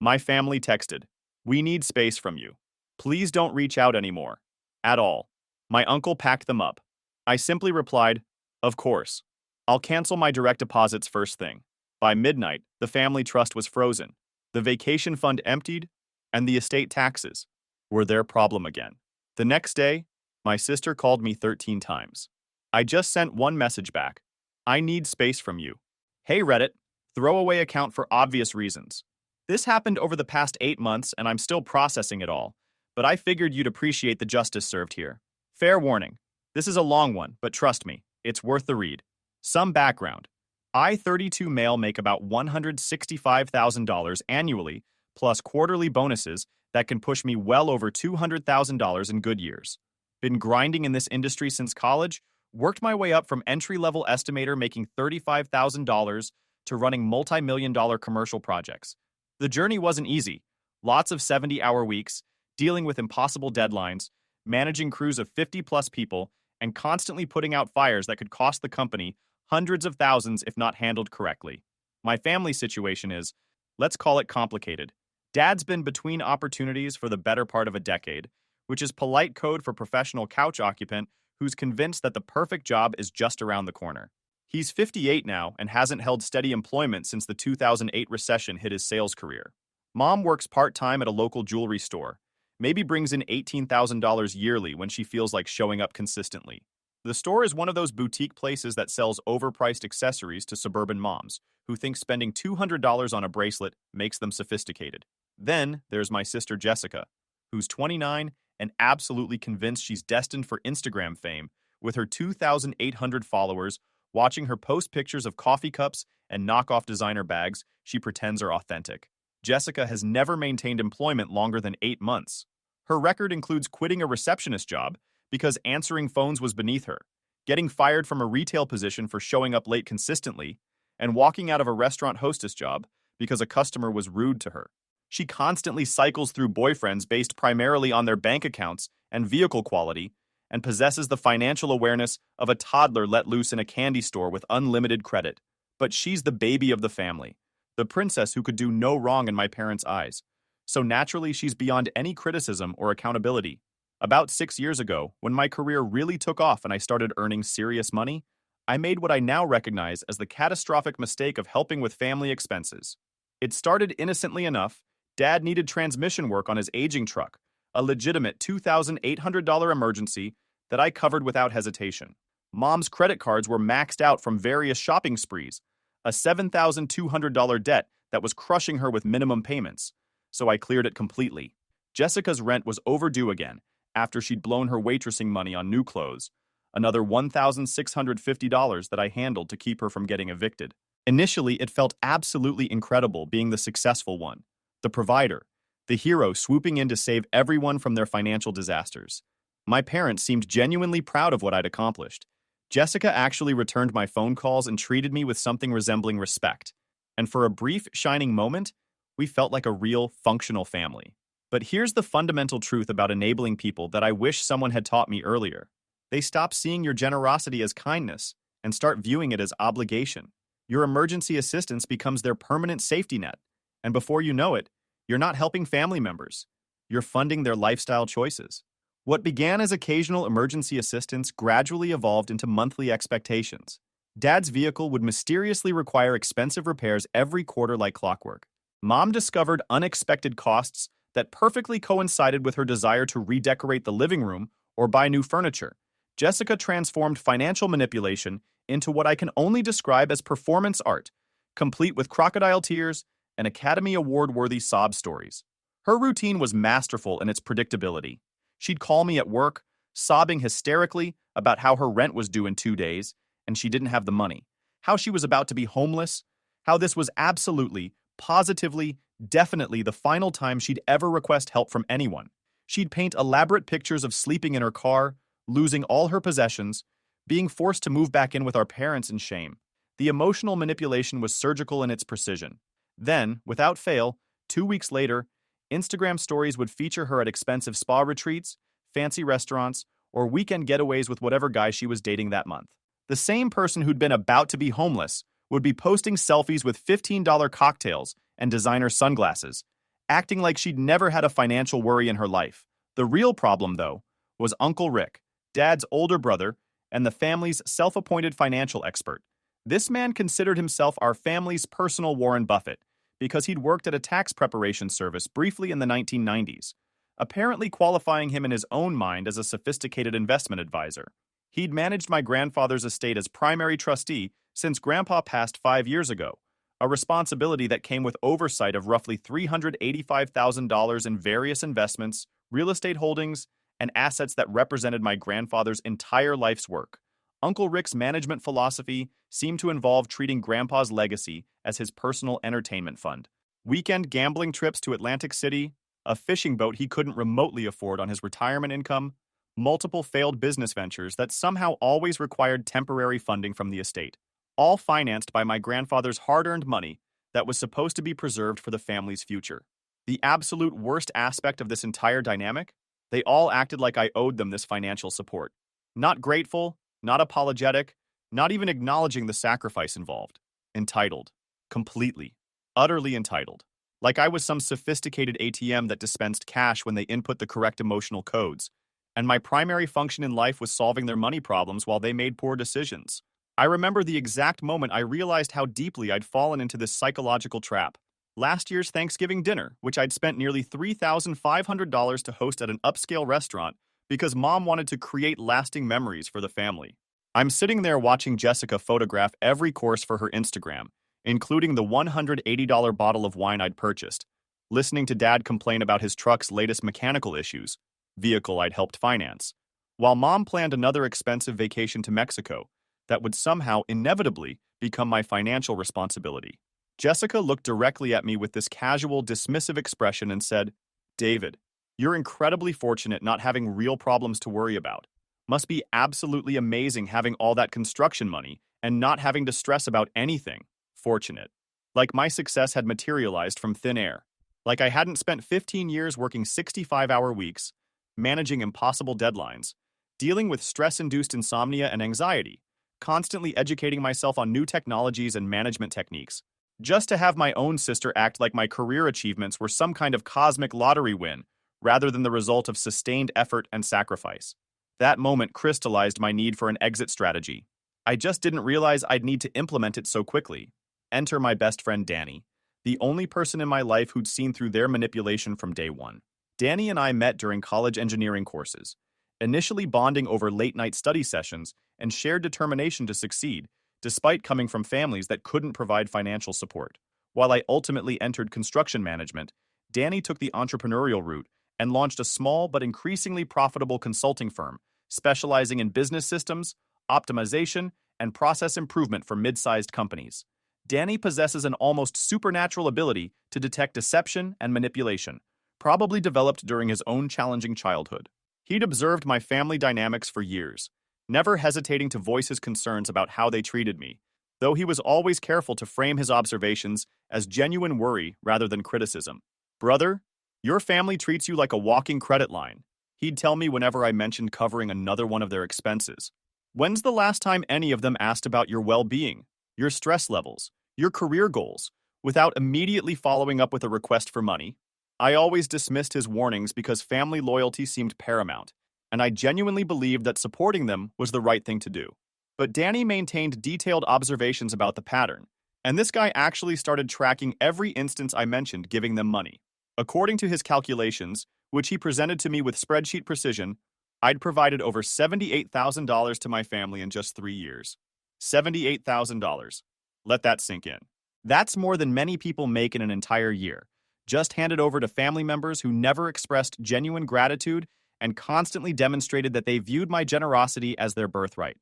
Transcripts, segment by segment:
My family texted, "We need space from you. Please don't reach out anymore. At all." My uncle packed them up. I simply replied, "Of course. I'll cancel my direct deposits first thing." By midnight, the family trust was frozen. The vacation fund emptied, and the estate taxes were their problem again. The next day, my sister called me 13 times. I just sent one message back. "I need space from you." Hey Reddit, throwaway account for obvious reasons. This happened over the past 8 months and I'm still processing it all, but I figured you'd appreciate the justice served here. Fair warning, this is a long one, but trust me, it's worth the read. Some background. I, 32 male, make about $165,000 annually, plus quarterly bonuses that can push me well over $200,000 in good years. Been grinding in this industry since college, worked my way up from entry-level estimator making $35,000 to running multi-million-dollar commercial projects. The journey wasn't easy. Lots of 70-hour weeks, dealing with impossible deadlines, managing crews of 50-plus people, and constantly putting out fires that could cost the company hundreds of thousands if not handled correctly. My family situation is, let's call it complicated. Dad's been between opportunities for the better part of a decade, which is polite code for professional couch occupant who's convinced that the perfect job is just around the corner. He's 58 now and hasn't held steady employment since the 2008 recession hit his sales career. Mom works part-time at a local jewelry store, maybe brings in $18,000 yearly when she feels like showing up consistently. The store is one of those boutique places that sells overpriced accessories to suburban moms who think spending $200 on a bracelet makes them sophisticated. Then there's my sister Jessica, who's 29 and absolutely convinced she's destined for Instagram fame with her 2,800 followers watching her post pictures of coffee cups and knockoff designer bags she pretends are authentic. Jessica has never maintained employment longer than 8 months. Her record includes quitting a receptionist job because answering phones was beneath her, getting fired from a retail position for showing up late consistently, and walking out of a restaurant hostess job because a customer was rude to her. She constantly cycles through boyfriends based primarily on their bank accounts and vehicle quality, and possesses the financial awareness of a toddler let loose in a candy store with unlimited credit. But she's the baby of the family, the princess who could do no wrong in my parents' eyes. So naturally, she's beyond any criticism or accountability. About 6 years ago, when my career really took off and I started earning serious money, I made what I now recognize as the catastrophic mistake of helping with family expenses. It started innocently enough. Dad needed transmission work on his aging truck, a legitimate $2,800 emergency that I covered without hesitation. Mom's credit cards were maxed out from various shopping sprees, a $7,200 debt that was crushing her with minimum payments, so I cleared it completely. Jessica's rent was overdue again after she'd blown her waitressing money on new clothes, another $1,650 that I handled to keep her from getting evicted. Initially, it felt absolutely incredible being the successful one, the provider, the hero swooping in to save everyone from their financial disasters. My parents seemed genuinely proud of what I'd accomplished. Jessica actually returned my phone calls and treated me with something resembling respect. And for a brief, shining moment, we felt like a real, functional family. But here's the fundamental truth about enabling people that I wish someone had taught me earlier. They stop seeing your generosity as kindness and start viewing it as obligation. Your emergency assistance becomes their permanent safety net. And before you know it, you're not helping family members. You're funding their lifestyle choices. What began as occasional emergency assistance gradually evolved into monthly expectations. Dad's vehicle would mysteriously require expensive repairs every quarter like clockwork. Mom discovered unexpected costs that perfectly coincided with her desire to redecorate the living room or buy new furniture. Jessica transformed financial manipulation into what I can only describe as performance art, complete with crocodile tears and Academy Award-worthy sob stories. Her routine was masterful in its predictability. She'd call me at work, sobbing hysterically about how her rent was due in 2 days and she didn't have the money, how she was about to be homeless, how this was absolutely, positively, definitely the final time she'd ever request help from anyone. She'd paint elaborate pictures of sleeping in her car, losing all her possessions, being forced to move back in with our parents in shame. The emotional manipulation was surgical in its precision. Then, without fail, 2 weeks later, Instagram stories would feature her at expensive spa retreats, fancy restaurants, or weekend getaways with whatever guy she was dating that month. The same person who'd been about to be homeless would be posting selfies with $15 cocktails and designer sunglasses, acting like she'd never had a financial worry in her life. The real problem, though, was Uncle Rick, Dad's older brother, and the family's self-appointed financial expert. This man considered himself our family's personal Warren Buffett because he'd worked at a tax preparation service briefly in the 1990s, apparently qualifying him in his own mind as a sophisticated investment advisor. He'd managed my grandfather's estate as primary trustee since Grandpa passed 5 years ago, a responsibility that came with oversight of roughly $385,000 in various investments, real estate holdings, and assets that represented my grandfather's entire life's work. Uncle Rick's management philosophy seemed to involve treating Grandpa's legacy as his personal entertainment fund. Weekend gambling trips to Atlantic City, a fishing boat he couldn't remotely afford on his retirement income, multiple failed business ventures that somehow always required temporary funding from the estate, all financed by my grandfather's hard-earned money that was supposed to be preserved for the family's future. The absolute worst aspect of this entire dynamic? They all acted like I owed them this financial support. Not grateful, not apologetic, not even acknowledging the sacrifice involved. Entitled. Completely. Utterly entitled. Like I was some sophisticated ATM that dispensed cash when they input the correct emotional codes, and my primary function in life was solving their money problems while they made poor decisions. I remember the exact moment I realized how deeply I'd fallen into this psychological trap. Last year's Thanksgiving dinner, which I'd spent nearly $3,500 to host at an upscale restaurant because Mom wanted to create lasting memories for the family. I'm sitting there watching Jessica photograph every course for her Instagram, including the $180 bottle of wine I'd purchased, listening to Dad complain about his truck's latest mechanical issues, vehicle I'd helped finance, while Mom planned another expensive vacation to Mexico that would somehow inevitably become my financial responsibility. Jessica looked directly at me with this casual, dismissive expression and said, "David, you're incredibly fortunate not having real problems to worry about. Must be absolutely amazing having all that construction money and not having to stress about anything. Fortunate. Like my success had materialized from thin air. Like I hadn't spent 15 years working 65-hour weeks, managing impossible deadlines, dealing with stress-induced insomnia and anxiety, constantly educating myself on new technologies and management techniques, just to have my own sister act like my career achievements were some kind of cosmic lottery win, rather than the result of sustained effort and sacrifice. That moment crystallized my need for an exit strategy. I just didn't realize I'd need to implement it so quickly. Enter my best friend Danny, the only person in my life who'd seen through their manipulation from day one. Danny and I met during college engineering courses, initially bonding over late-night study sessions and shared determination to succeed, despite coming from families that couldn't provide financial support. While I ultimately entered construction management, Danny took the entrepreneurial route and launched a small but increasingly profitable consulting firm, specializing in business systems, optimization, and process improvement for mid-sized companies. Danny possesses an almost supernatural ability to detect deception and manipulation, probably developed during his own challenging childhood. He'd observed my family dynamics for years, never hesitating to voice his concerns about how they treated me, though he was always careful to frame his observations as genuine worry rather than criticism. "Brother, your family treats you like a walking credit line," he'd tell me whenever I mentioned covering another one of their expenses. "When's the last time any of them asked about your well-being, your stress levels, your career goals, without immediately following up with a request for money?" I always dismissed his warnings because family loyalty seemed paramount, and I genuinely believed that supporting them was the right thing to do. But Danny maintained detailed observations about the pattern, and this guy actually started tracking every instance I mentioned giving them money. According to his calculations, which he presented to me with spreadsheet precision, I'd provided over $78,000 to my family in just 3 years. $78,000. Let that sink in. That's more than many people make in an entire year, just handed over to family members who never expressed genuine gratitude and constantly demonstrated that they viewed my generosity as their birthright.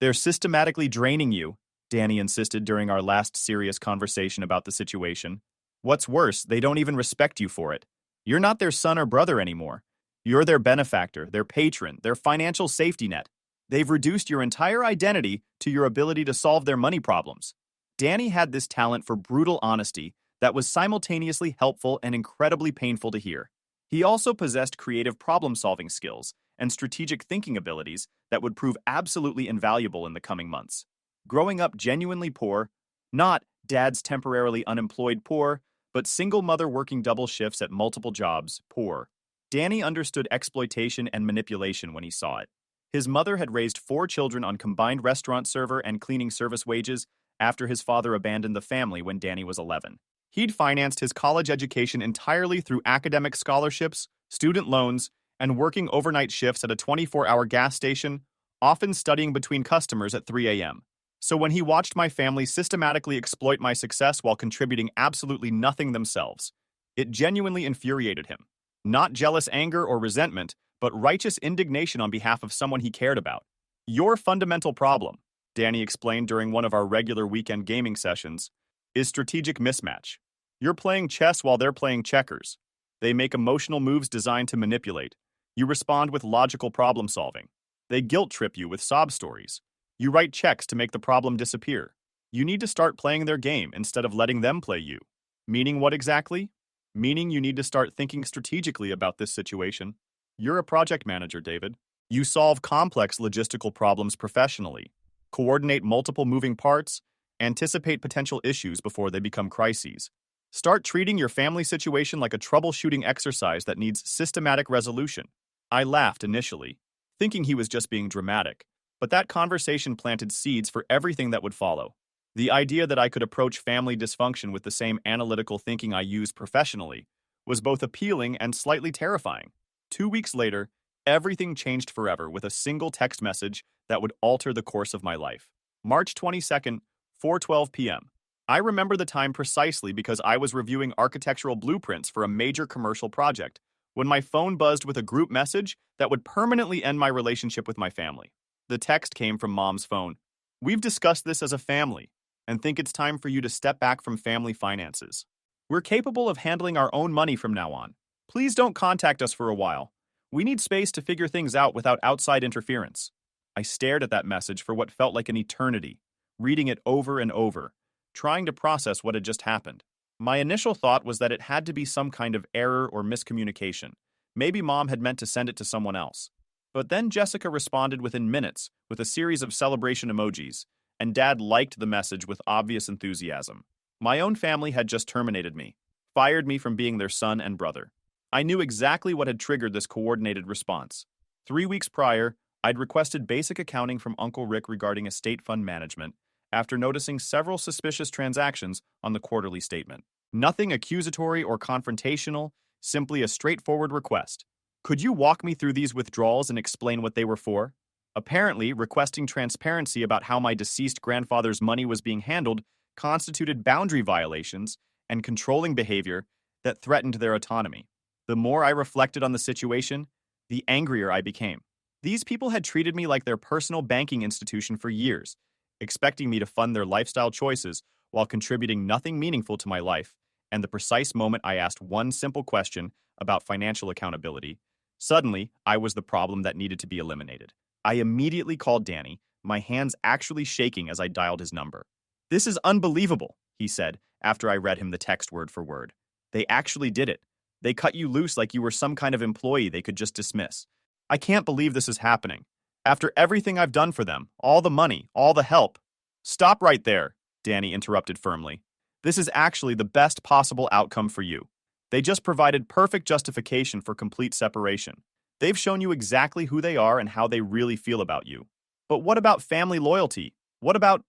"They're systematically draining you," Danny insisted during our last serious conversation about the situation. "What's worse, they don't even respect you for it. You're not their son or brother anymore. You're their benefactor, their patron, their financial safety net. They've reduced your entire identity to your ability to solve their money problems." Danny had this talent for brutal honesty that was simultaneously helpful and incredibly painful to hear. He also possessed creative problem-solving skills and strategic thinking abilities that would prove absolutely invaluable in the coming months. Growing up genuinely poor, not Dad's temporarily unemployed poor, But single mother working double shifts at multiple jobs, poor. Danny understood exploitation and manipulation when he saw it. His mother had raised 4 children on combined restaurant server and cleaning service wages after his father abandoned the family when Danny was 11. He'd financed his college education entirely through academic scholarships, student loans, and working overnight shifts at a 24-hour gas station, often studying between customers at 3 a.m. So when he watched my family systematically exploit my success while contributing absolutely nothing themselves, it genuinely infuriated him. Not jealous anger or resentment, but righteous indignation on behalf of someone he cared about. Your fundamental problem, Danny explained during one of our regular weekend gaming sessions, is strategic mismatch. You're playing chess while they're playing checkers. They make emotional moves designed to manipulate. You respond with logical problem solving. They guilt trip you with sob stories. You write checks to make the problem disappear. You need to start playing their game instead of letting them play you. Meaning what exactly? Meaning you need to start thinking strategically about this situation. You're a project manager, David. You solve complex logistical problems professionally, coordinate multiple moving parts, anticipate potential issues before they become crises. Start treating your family situation like a troubleshooting exercise that needs systematic resolution. I laughed initially, thinking he was just being dramatic, but that conversation planted seeds for everything that would follow. The idea that I could approach family dysfunction with the same analytical thinking I use professionally was both appealing and slightly terrifying. 2 weeks later, everything changed forever with a single text message that would alter the course of my life. March 22nd, 4:12 p.m. I remember the time precisely because I was reviewing architectural blueprints for a major commercial project when my phone buzzed with a group message that would permanently end my relationship with my family. The text came from Mom's phone. We've discussed this as a family and think it's time for you to step back from family finances. We're capable of handling our own money from now on. Please don't contact us for a while. We need space to figure things out without outside interference. I stared at that message for what felt like an eternity, reading it over and over, trying to process what had just happened. My initial thought was that it had to be some kind of error or miscommunication. Maybe Mom had meant to send it to someone else. But then Jessica responded within minutes with a series of celebration emojis, and Dad liked the message with obvious enthusiasm. My own family had just terminated me, fired me from being their son and brother. I knew exactly what had triggered this coordinated response. 3 weeks prior, I'd requested basic accounting from Uncle Rick regarding estate fund management after noticing several suspicious transactions on the quarterly statement. Nothing accusatory or confrontational, simply a straightforward request. Could you walk me through these withdrawals and explain what they were for? Apparently, requesting transparency about how my deceased grandfather's money was being handled constituted boundary violations and controlling behavior that threatened their autonomy. The more I reflected on the situation, the angrier I became. These people had treated me like their personal banking institution for years, expecting me to fund their lifestyle choices while contributing nothing meaningful to my life, and the precise moment I asked one simple question about financial accountability, suddenly I was the problem that needed to be eliminated. I immediately called Danny, my hands actually shaking as I dialed his number. "This is unbelievable," he said after I read him the text word for word. "They actually did it. They cut you loose like you were some kind of employee they could just dismiss. I can't believe this is happening. After everything I've done for them, all the money, all the help." "Stop right there," Danny interrupted firmly. "This is actually the best possible outcome for you. They just provided perfect justification for complete separation. They've shown you exactly who they are and how they really feel about you. But what about family loyalty? What about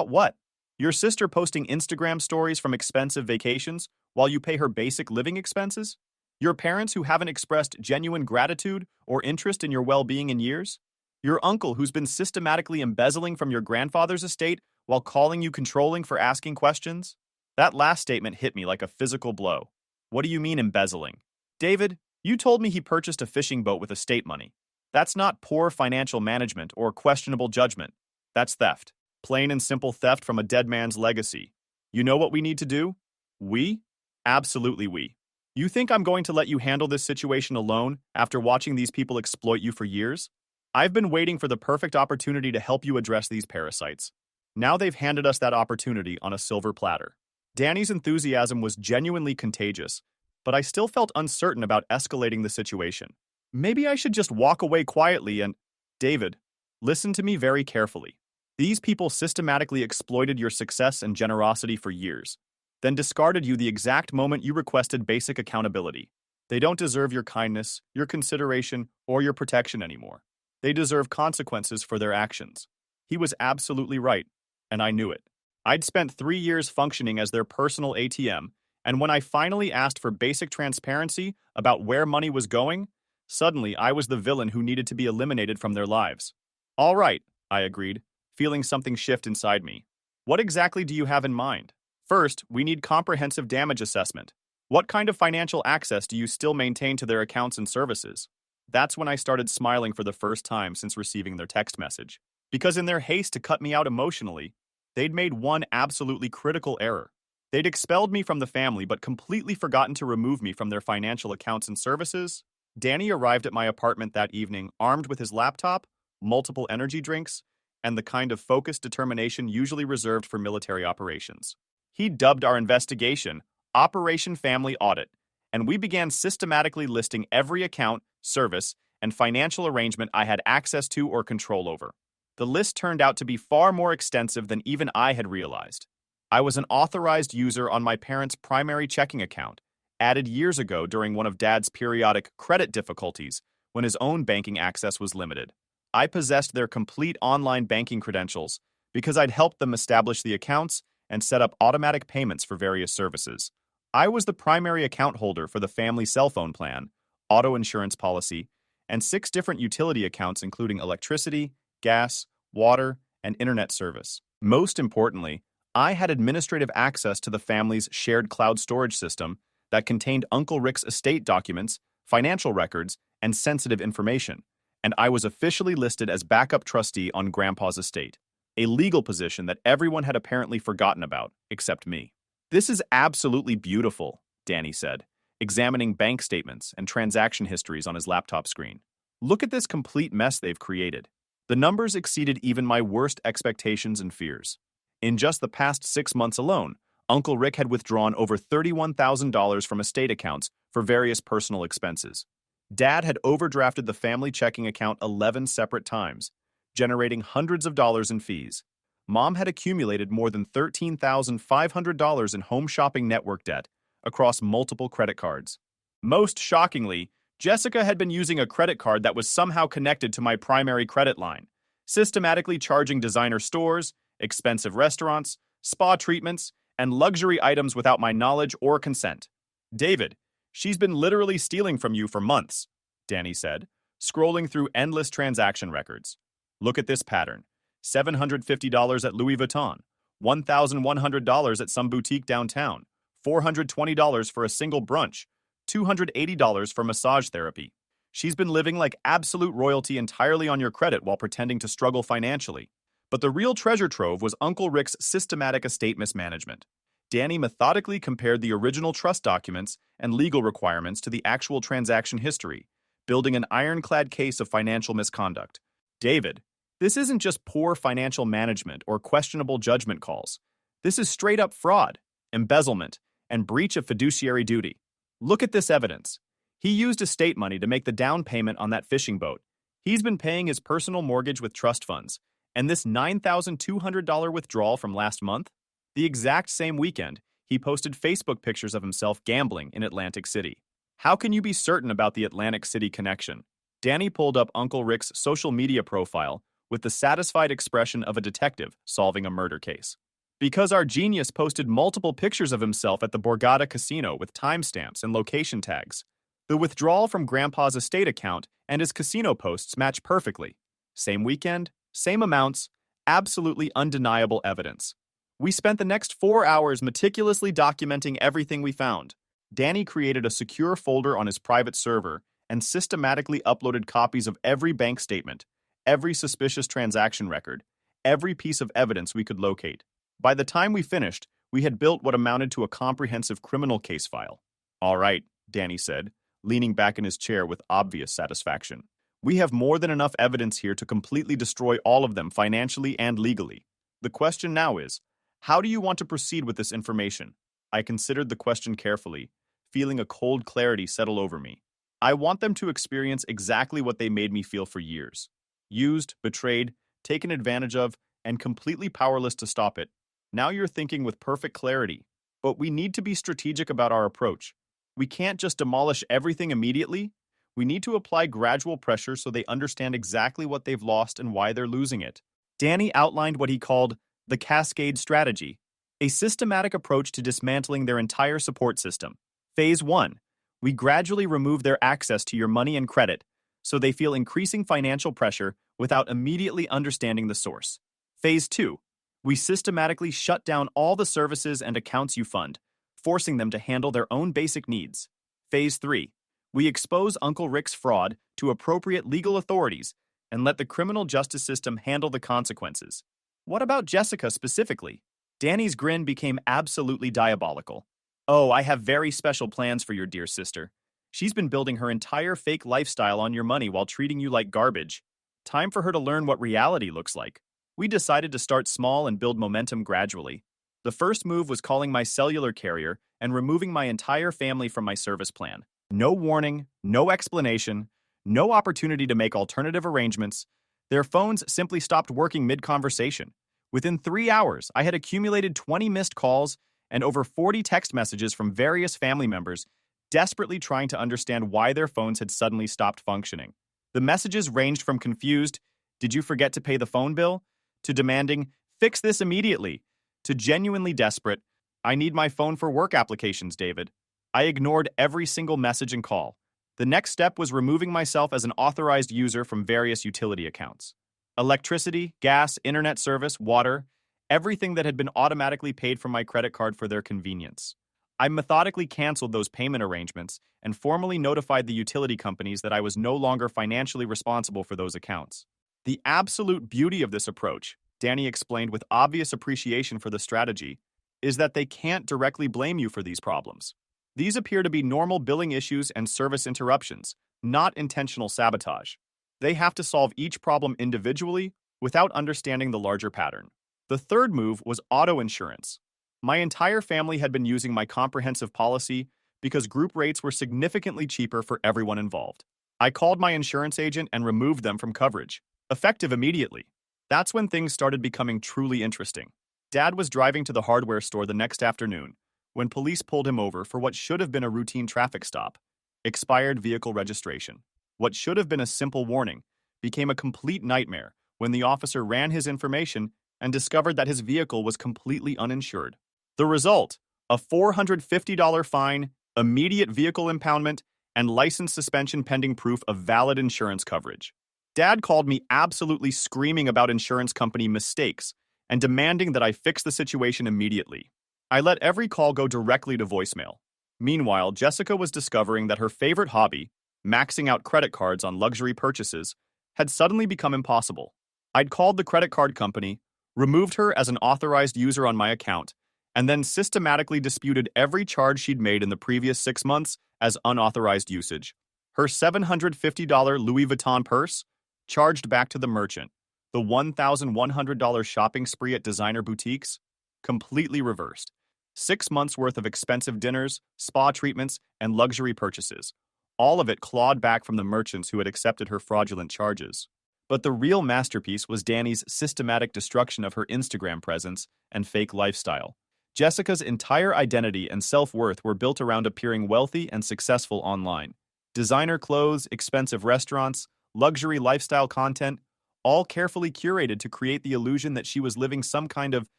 what? Your sister posting Instagram stories from expensive vacations while you pay her basic living expenses? Your parents who haven't expressed genuine gratitude or interest in your well-being in years? Your uncle who's been systematically embezzling from your grandfather's estate while calling you controlling for asking questions?" That last statement hit me like a physical blow. "What do you mean embezzling? David, you told me he purchased a fishing boat with estate money. That's not poor financial management or questionable judgment. That's theft. Plain and simple theft from a dead man's legacy. You know what we need to do? We? Absolutely we. You think I'm going to let you handle this situation alone after watching these people exploit you for years? I've been waiting for the perfect opportunity to help you address these parasites. Now they've handed us that opportunity on a silver platter." Danny's enthusiasm was genuinely contagious, but I still felt uncertain about escalating the situation. Maybe I should just walk away quietly and... "David, listen to me very carefully. These people systematically exploited your success and generosity for years. then discarded you the exact moment you requested basic accountability. They don't deserve your kindness, your consideration, or your protection anymore. They deserve consequences for their actions. He was absolutely right, and I knew it. I'd spent 3 years functioning as their personal ATM, and when I finally asked for basic transparency about where money was going, suddenly I was the villain who needed to be eliminated from their lives. All right, I agreed, feeling something shift inside me. What exactly do you have in mind? First, we need comprehensive damage assessment. What kind of financial access do you still maintain to their accounts and services? That's when I started smiling for the first time since receiving their text message. Because in their haste to cut me out emotionally, they'd made one absolutely critical error. They'd expelled me from the family but completely forgotten to remove me from their financial accounts and services. Danny arrived at my apartment that evening armed with his laptop, multiple energy drinks, and the kind of focused determination usually reserved for military operations. He dubbed our investigation Operation Family Audit, and we began systematically listing every account, service, and financial arrangement I had access to or control over. The list turned out to be far more extensive than even I had realized. I was an authorized user on my parents' primary checking account, added years ago during one of Dad's periodic credit difficulties when his own banking access was limited. I possessed their complete online banking credentials because I'd helped them establish the accounts and set up automatic payments for various services. I was the primary account holder for the family cell phone plan, auto insurance policy, and 6 different utility accounts including electricity, gas, water, and internet service. Most importantly, I had administrative access to the family's shared cloud storage system that contained Uncle Rick's estate documents, financial records, and sensitive information, and I was officially listed as backup trustee on Grandpa's estate, a legal position that everyone had apparently forgotten about, except me. This is absolutely beautiful, Danny said, examining bank statements and transaction histories on his laptop screen. Look at this complete mess they've created. The numbers exceeded even my worst expectations and fears. In just the past 6 months alone, Uncle Rick had withdrawn over $31,000 from estate accounts for various personal expenses. Dad had overdrafted the family checking account 11 separate times, generating hundreds of dollars in fees. Mom had accumulated more than $13,500 in home shopping network debt across multiple credit cards. Most shockingly, Jessica had been using a credit card that was somehow connected to my primary credit line, systematically charging designer stores, expensive restaurants, spa treatments, and luxury items without my knowledge or consent. David, she's been literally stealing from you for months, Danny said, scrolling through endless transaction records. Look at this pattern. $750 at Louis Vuitton, $1,100 at some boutique downtown, $420 for a single brunch, $280 for massage therapy. She's been living like absolute royalty entirely on your credit while pretending to struggle financially. But the real treasure trove was Uncle Rick's systematic estate mismanagement. Danny methodically compared the original trust documents and legal requirements to the actual transaction history, building an ironclad case of financial misconduct. David, this isn't just poor financial management or questionable judgment calls. This is straight-up fraud, embezzlement, and breach of fiduciary duty. Look at this evidence. He used estate money to make the down payment on that fishing boat. He's been paying his personal mortgage with trust funds, and this $9,200 withdrawal from last month? The exact same weekend, he posted Facebook pictures of himself gambling in Atlantic City. How can you be certain about the Atlantic City connection? Danny pulled up Uncle Rick's social media profile with the satisfied expression of a detective solving a murder case. Because our genius posted multiple pictures of himself at the Borgata Casino with timestamps and location tags. The withdrawal from Grandpa's estate account and his casino posts match perfectly. Same weekend, same amounts, absolutely undeniable evidence. We spent the next 4 hours meticulously documenting everything we found. Danny created a secure folder on his private server and systematically uploaded copies of every bank statement, every suspicious transaction record, every piece of evidence we could locate. By the time we finished, we had built what amounted to a comprehensive criminal case file. All right, Danny said, leaning back in his chair with obvious satisfaction. We have more than enough evidence here to completely destroy all of them financially and legally. The question now is, how do you want to proceed with this information? I considered the question carefully, feeling a cold clarity settle over me. I want them to experience exactly what they made me feel for years. Used, betrayed, taken advantage of, and completely powerless to stop it. Now you're thinking with perfect clarity. But we need to be strategic about our approach. We can't just demolish everything immediately. We need to apply gradual pressure so they understand exactly what they've lost and why they're losing it. Danny outlined what he called the Cascade Strategy, a systematic approach to dismantling their entire support system. Phase 1. We gradually remove their access to your money and credit so they feel increasing financial pressure without immediately understanding the source. Phase 2. We systematically shut down all the services and accounts you fund, forcing them to handle their own basic needs. Phase 3. We expose Uncle Rick's fraud to appropriate legal authorities and let the criminal justice system handle the consequences. What about Jessica specifically? Danny's grin became absolutely diabolical. Oh, I have very special plans for your dear sister. She's been building her entire fake lifestyle on your money while treating you like garbage. Time for her to learn what reality looks like. We decided to start small and build momentum gradually. The first move was calling my cellular carrier and removing my entire family from my service plan. No warning, no explanation, no opportunity to make alternative arrangements. Their phones simply stopped working mid-conversation. Within 3 hours, I had accumulated 20 missed calls and over 40 text messages from various family members desperately trying to understand why their phones had suddenly stopped functioning. The messages ranged from confused, "Did you forget to pay the phone bill?" to demanding, "Fix this immediately," to genuinely desperate, "I need my phone for work applications, David." I ignored every single message and call. The next step was removing myself as an authorized user from various utility accounts. Electricity, gas, internet service, water, everything that had been automatically paid from my credit card for their convenience. I methodically canceled those payment arrangements and formally notified the utility companies that I was no longer financially responsible for those accounts. The absolute beauty of this approach, Danny explained with obvious appreciation for the strategy, is that they can't directly blame you for these problems. These appear to be normal billing issues and service interruptions, not intentional sabotage. They have to solve each problem individually without understanding the larger pattern. The third move was auto insurance. My entire family had been using my comprehensive policy because group rates were significantly cheaper for everyone involved. I called my insurance agent and removed them from coverage, effective immediately. That's when things started becoming truly interesting. Dad was driving to the hardware store the next afternoon when police pulled him over for what should have been a routine traffic stop, expired vehicle registration. What should have been a simple warning became a complete nightmare when the officer ran his information and discovered that his vehicle was completely uninsured. The result, a $450 fine, immediate vehicle impoundment, and license suspension pending proof of valid insurance coverage. Dad called me absolutely screaming about insurance company mistakes and demanding that I fix the situation immediately. I let every call go directly to voicemail. Meanwhile, Jessica was discovering that her favorite hobby, maxing out credit cards on luxury purchases, had suddenly become impossible. I'd called the credit card company, removed her as an authorized user on my account, and then systematically disputed every charge she'd made in the previous 6 months as unauthorized usage. Her $750 Louis Vuitton purse, charged back to the merchant. The $1,100 shopping spree at designer boutiques, completely reversed. 6 months' worth of expensive dinners, spa treatments, and luxury purchases. All of it clawed back from the merchants who had accepted her fraudulent charges. But the real masterpiece was Danny's systematic destruction of her Instagram presence and fake lifestyle. Jessica's entire identity and self-worth were built around appearing wealthy and successful online. Designer clothes, expensive restaurants, luxury lifestyle content, all carefully curated to create the illusion that she was living some kind of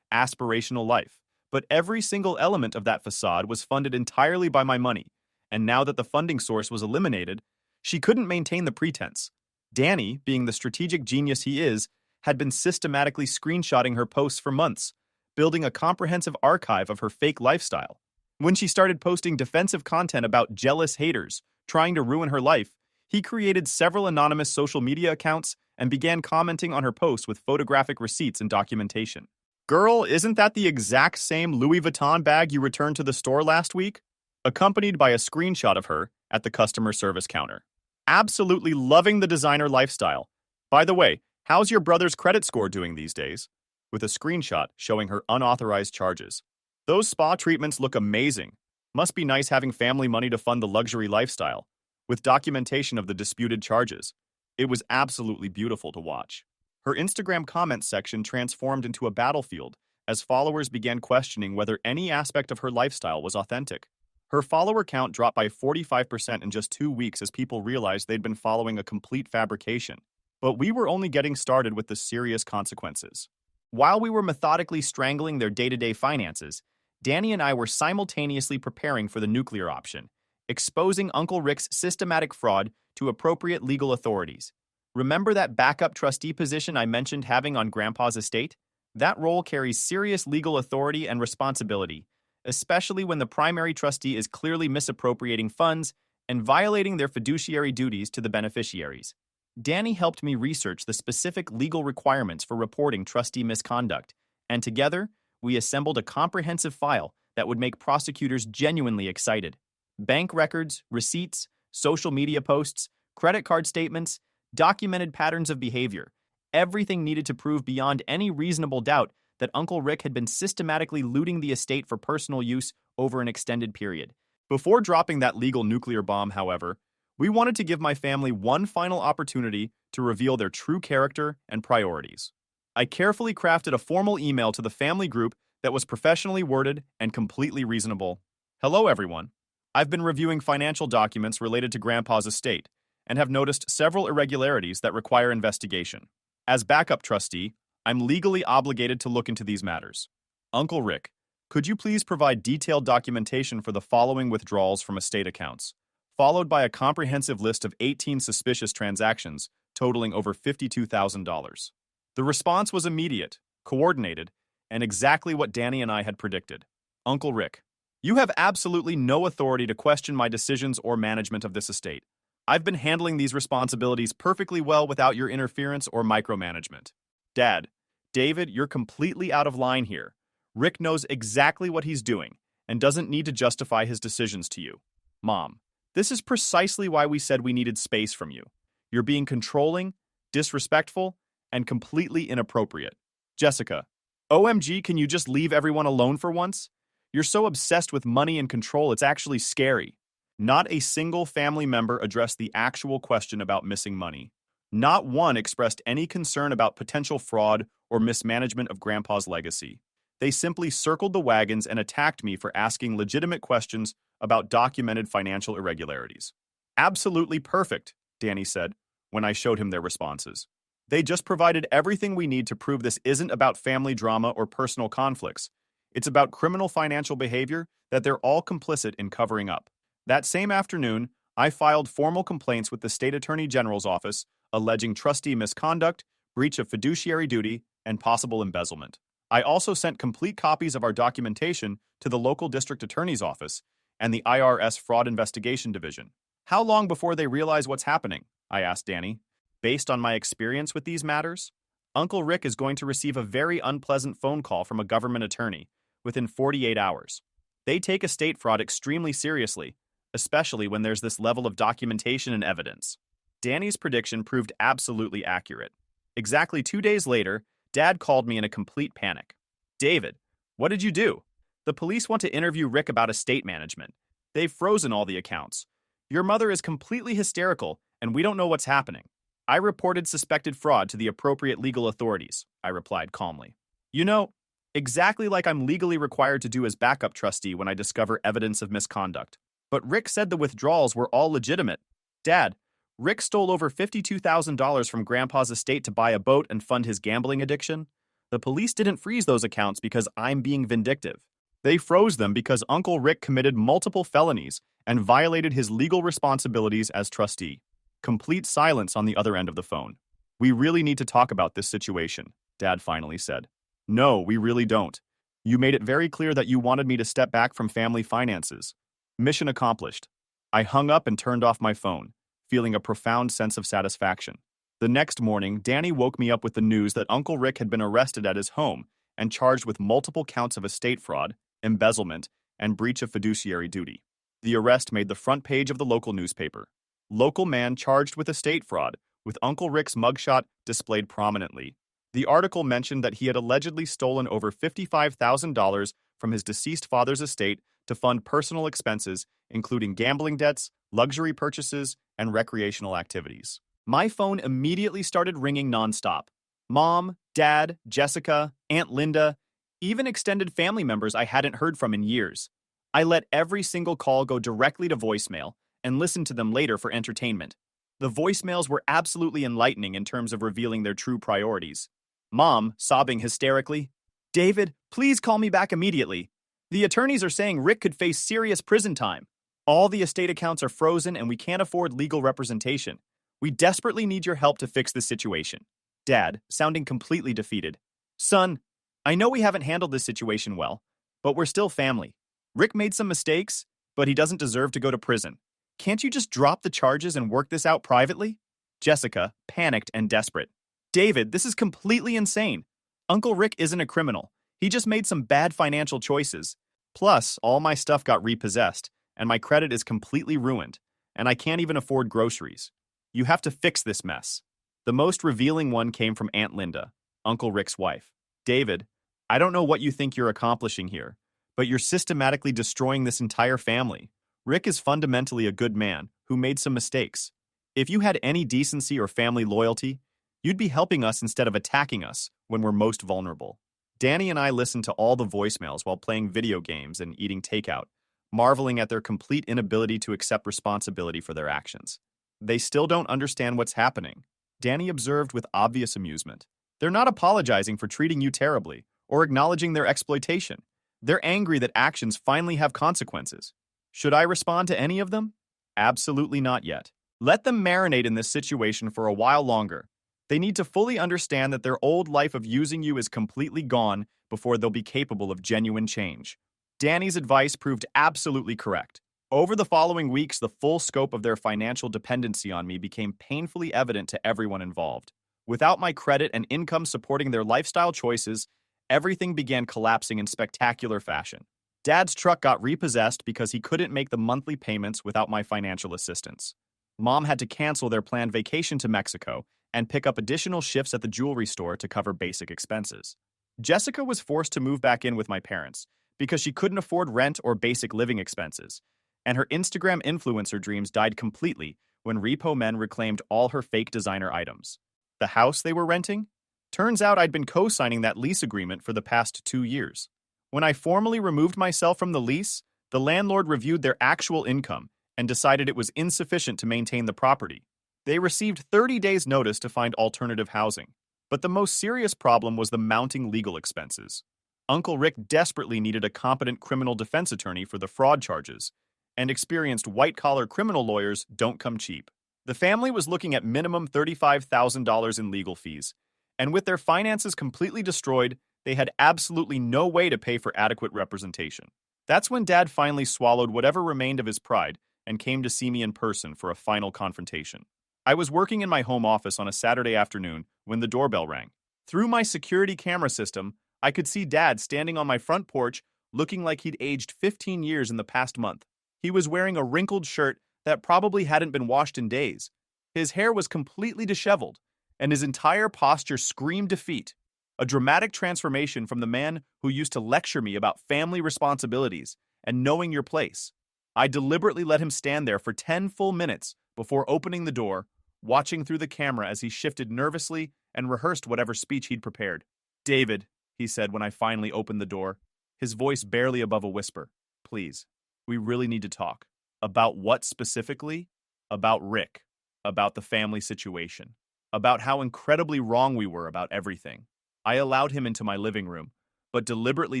aspirational life. But every single element of that facade was funded entirely by my money, and now that the funding source was eliminated, she couldn't maintain the pretense. Danny, being the strategic genius he is, had been systematically screenshotting her posts for months, building a comprehensive archive of her fake lifestyle. When she started posting defensive content about jealous haters trying to ruin her life, he created several anonymous social media accounts and began commenting on her posts with photographic receipts and documentation. "Girl, isn't that the exact same Louis Vuitton bag you returned to the store last week?" Accompanied by a screenshot of her at the customer service counter. Absolutely loving the designer lifestyle. By the way, how's your brother's credit score doing these days? With a screenshot showing her unauthorized charges. Those spa treatments look amazing. Must be nice having family money to fund the luxury lifestyle. With documentation of the disputed charges. It was absolutely beautiful to watch. Her Instagram comments section transformed into a battlefield as followers began questioning whether any aspect of her lifestyle was authentic. Her follower count dropped by 45% in just 2 weeks as people realized they'd been following a complete fabrication. But we were only getting started with the serious consequences. While we were methodically strangling their day-to-day finances, Danny and I were simultaneously preparing for the nuclear option, exposing Uncle Rick's systematic fraud to appropriate legal authorities. Remember that backup trustee position I mentioned having on Grandpa's estate? That role carries serious legal authority and responsibility, especially when the primary trustee is clearly misappropriating funds and violating their fiduciary duties to the beneficiaries. Danny helped me research the specific legal requirements for reporting trustee misconduct, and together, we assembled a comprehensive file that would make prosecutors genuinely excited. Bank records, receipts, social media posts, credit card statements, documented patterns of behavior, everything needed to prove beyond any reasonable doubt that Uncle Rick had been systematically looting the estate for personal use over an extended period. Before dropping that legal nuclear bomb, however, we wanted to give my family one final opportunity to reveal their true character and priorities. I carefully crafted a formal email to the family group that was professionally worded and completely reasonable. Hello, everyone. I've been reviewing financial documents related to Grandpa's estate and have noticed several irregularities that require investigation. As backup trustee, I'm legally obligated to look into these matters. Uncle Rick, could you please provide detailed documentation for the following withdrawals from estate accounts, followed by a comprehensive list of 18 suspicious transactions totaling over $52,000. The response was immediate, coordinated, and exactly what Danny and I had predicted. Uncle Rick, you have absolutely no authority to question my decisions or management of this estate. I've been handling these responsibilities perfectly well without your interference or micromanagement. Dad, David, you're completely out of line here. Rick knows exactly what he's doing and doesn't need to justify his decisions to you. Mom, this is precisely why we said we needed space from you. You're being controlling, disrespectful, and completely inappropriate. Jessica, OMG, can you just leave everyone alone for once? You're so obsessed with money and control, it's actually scary. Not a single family member addressed the actual question about missing money. Not one expressed any concern about potential fraud or mismanagement of Grandpa's legacy. They simply circled the wagons and attacked me for asking legitimate questions about documented financial irregularities. Absolutely perfect, Danny said when I showed him their responses. They just provided everything we need to prove this isn't about family drama or personal conflicts. It's about criminal financial behavior that they're all complicit in covering up. That same afternoon, I filed formal complaints with the State Attorney General's office alleging trustee misconduct, breach of fiduciary duty, and possible embezzlement. I also sent complete copies of our documentation to the local district attorney's office and the IRS Fraud Investigation Division. How long before they realize what's happening? I asked Danny. Based on my experience with these matters, Uncle Rick is going to receive a very unpleasant phone call from a government attorney within 48 hours. They take estate fraud extremely seriously, especially when there's this level of documentation and evidence. Danny's prediction proved absolutely accurate. Exactly 2 days later, Dad called me in a complete panic. David, what did you do? The police want to interview Rick about estate management. They've frozen all the accounts. Your mother is completely hysterical, and we don't know what's happening. I reported suspected fraud to the appropriate legal authorities, I replied calmly. You know, exactly like I'm legally required to do as backup trustee when I discover evidence of misconduct. But Rick said the withdrawals were all legitimate. Dad, Rick stole over $52,000 from Grandpa's estate to buy a boat and fund his gambling addiction. The police didn't freeze those accounts because I'm being vindictive. They froze them because Uncle Rick committed multiple felonies and violated his legal responsibilities as trustee. Complete silence on the other end of the phone. We really need to talk about this situation, Dad finally said. No, we really don't. You made it very clear that you wanted me to step back from family finances. Mission accomplished. I hung up and turned off my phone, feeling a profound sense of satisfaction. The next morning, Danny woke me up with the news that Uncle Rick had been arrested at his home and charged with multiple counts of estate fraud, embezzlement, and breach of fiduciary duty. The arrest made the front page of the local newspaper. Local man charged with estate fraud, with Uncle Rick's mugshot displayed prominently. The article mentioned that he had allegedly stolen over $55,000 from his deceased father's estate to fund personal expenses, including gambling debts, luxury purchases, and recreational activities. My phone immediately started ringing nonstop. Mom, Dad, Jessica, Aunt Linda, even extended family members I hadn't heard from in years. I let every single call go directly to voicemail and listened to them later for entertainment. The voicemails were absolutely enlightening in terms of revealing their true priorities. Mom, sobbing hysterically, "David, please call me back immediately. The attorneys are saying Rick could face serious prison time. All the estate accounts are frozen and we can't afford legal representation. We desperately need your help to fix this situation." Dad, sounding completely defeated, "Son, I know we haven't handled this situation well, but we're still family. Rick made some mistakes, but he doesn't deserve to go to prison. Can't you just drop the charges and work this out privately?" Jessica, panicked and desperate, "David, this is completely insane. Uncle Rick isn't a criminal. He just made some bad financial choices. Plus, all my stuff got repossessed, and my credit is completely ruined, and I can't even afford groceries. You have to fix this mess." The most revealing one came from Aunt Linda, Uncle Rick's wife. "David, I don't know what you think you're accomplishing here, but you're systematically destroying this entire family. Rick is fundamentally a good man who made some mistakes. If you had any decency or family loyalty, you'd be helping us instead of attacking us when we're most vulnerable." Danny and I listened to all the voicemails while playing video games and eating takeout, marveling at their complete inability to accept responsibility for their actions. "They still don't understand what's happening," Danny observed with obvious amusement. "They're not apologizing for treating you terribly or acknowledging their exploitation. They're angry that actions finally have consequences. Should I respond to any of them? Absolutely not yet. Let them marinate in this situation for a while longer. They need to fully understand that their old life of using you is completely gone before they'll be capable of genuine change." Danny's advice proved absolutely correct. Over the following weeks, the full scope of their financial dependency on me became painfully evident to everyone involved. Without my credit and income supporting their lifestyle choices, everything began collapsing in spectacular fashion. Dad's truck got repossessed because he couldn't make the monthly payments without my financial assistance. Mom had to cancel their planned vacation to Mexico and pick up additional shifts at the jewelry store to cover basic expenses. Jessica was forced to move back in with my parents because she couldn't afford rent or basic living expenses, and her Instagram influencer dreams died completely when repo men reclaimed all her fake designer items. The house they were renting? Turns out I'd been co-signing that lease agreement for the past 2 years. When I formally removed myself from the lease, the landlord reviewed their actual income and decided it was insufficient to maintain the property. They received 30 days' notice to find alternative housing. But the most serious problem was the mounting legal expenses. Uncle Rick desperately needed a competent criminal defense attorney for the fraud charges, and experienced white-collar criminal lawyers don't come cheap. The family was looking at minimum $35,000 in legal fees, and with their finances completely destroyed, they had absolutely no way to pay for adequate representation. That's when Dad finally swallowed whatever remained of his pride and came to see me in person for a final confrontation. I was working in my home office on a Saturday afternoon when the doorbell rang. Through my security camera system, I could see Dad standing on my front porch looking like he'd aged 15 years in the past month. He was wearing a wrinkled shirt that probably hadn't been washed in days. His hair was completely disheveled, and his entire posture screamed defeat. A dramatic transformation from the man who used to lecture me about family responsibilities and knowing your place. I deliberately let him stand there for 10 full minutes before opening the door, watching through the camera as he shifted nervously and rehearsed whatever speech he'd prepared. "David," he said when I finally opened the door, his voice barely above a whisper, "Please, we really need to talk." "About what specifically?" "About Rick, about the family situation, about how incredibly wrong we were about everything." I allowed him into my living room, but deliberately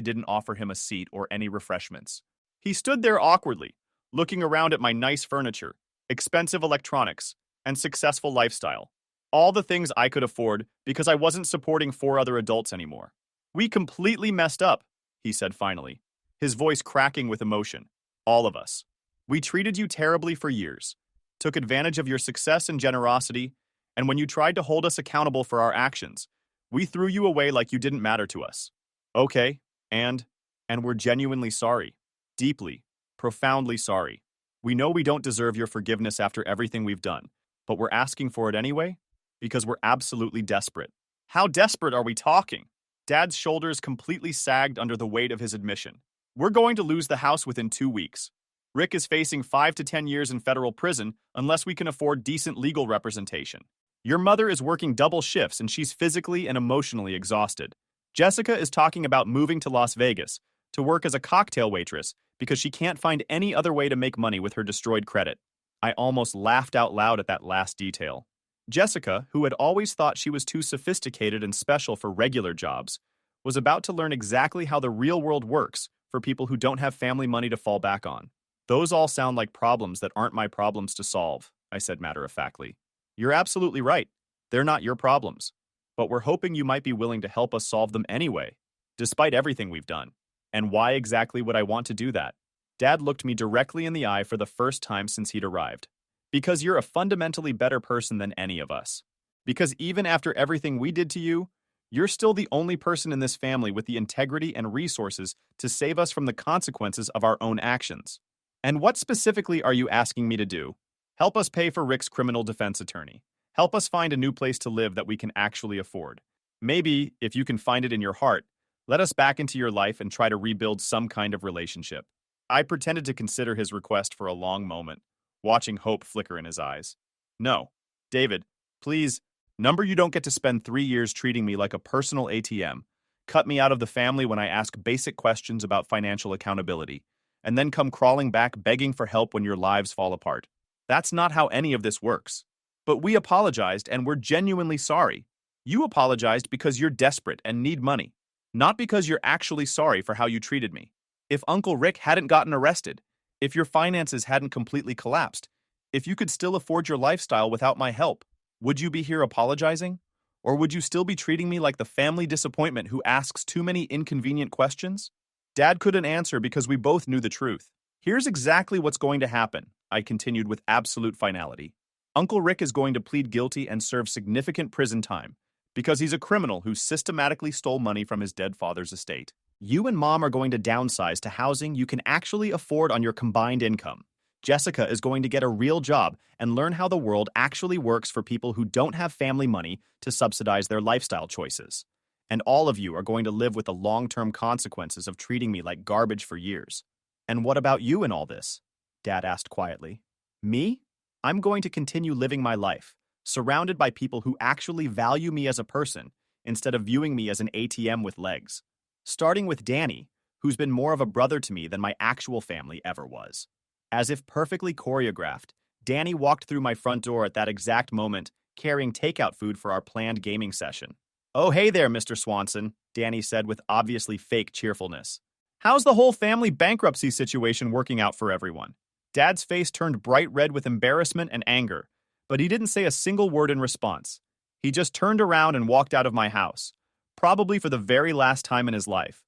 didn't offer him a seat or any refreshments. He stood there awkwardly, looking around at my nice furniture, expensive electronics, and successful lifestyle. All the things I could afford because I wasn't supporting 4 other adults anymore. "We completely messed up," he said finally, his voice cracking with emotion. "All of us. We treated you terribly for years, took advantage of your success and generosity, and when you tried to hold us accountable for our actions, we threw you away like you didn't matter to us. Okay, and we're genuinely sorry. Deeply, profoundly sorry. We know we don't deserve your forgiveness after everything we've done, but we're asking for it anyway because we're absolutely desperate." How desperate are we talking? Dad's shoulders completely sagged under the weight of his admission. "We're going to lose the house within 2 weeks. Rick is facing 5 to 10 years in federal prison unless we can afford decent legal representation. Your mother is working double shifts and she's physically and emotionally exhausted. Jessica is talking about moving to Las Vegas to work as a cocktail waitress because she can't find any other way to make money with her destroyed credit. I almost laughed out loud at that last detail. Jessica, who had always thought she was too sophisticated and special for regular jobs, was about to learn exactly how the real world works for people who don't have family money to fall back on. Those all sound like problems that aren't my problems to solve, I said matter-of-factly. You're absolutely right. They're not your problems. But we're hoping you might be willing to help us solve them anyway, despite everything we've done. And why exactly would I want to do that? Dad looked me directly in the eye for the first time since he'd arrived. Because you're a fundamentally better person than any of us. Because even after everything we did to you, you're still the only person in this family with the integrity and resources to save us from the consequences of our own actions. And what specifically are you asking me to do? Help us pay for Rick's criminal defense attorney. Help us find a new place to live that we can actually afford. Maybe, if you can find it in your heart, let us back into your life and try to rebuild some kind of relationship. I pretended to consider his request for a long moment, watching hope flicker in his eyes. No, David, please, number you don't get to spend 3 years treating me like a personal ATM, cut me out of the family when I ask basic questions about financial accountability, and then come crawling back begging for help when your lives fall apart. That's not how any of this works. But we apologized and we're genuinely sorry. You apologized because you're desperate and need money, not because you're actually sorry for how you treated me. If Uncle Rick hadn't gotten arrested, if your finances hadn't completely collapsed, if you could still afford your lifestyle without my help, would you be here apologizing? Or would you still be treating me like the family disappointment who asks too many inconvenient questions? Dad couldn't answer because we both knew the truth. Here's exactly what's going to happen, I continued with absolute finality. Uncle Rick is going to plead guilty and serve significant prison time because he's a criminal who systematically stole money from his dead father's estate. You and Mom are going to downsize to housing you can actually afford on your combined income. Jessica is going to get a real job and learn how the world actually works for people who don't have family money to subsidize their lifestyle choices. And all of you are going to live with the long-term consequences of treating me like garbage for years. And what about you in all this? Dad asked quietly. Me? I'm going to continue living my life, surrounded by people who actually value me as a person instead of viewing me as an ATM with legs. Starting with Danny, who's been more of a brother to me than my actual family ever was. As if perfectly choreographed, Danny walked through my front door at that exact moment, carrying takeout food for our planned gaming session. "Oh, hey there, Mr. Swanson," Danny said with obviously fake cheerfulness. "How's the whole family bankruptcy situation working out for everyone?" Dad's face turned bright red with embarrassment and anger, but he didn't say a single word in response. He just turned around and walked out of my house, probably for the very last time in his life,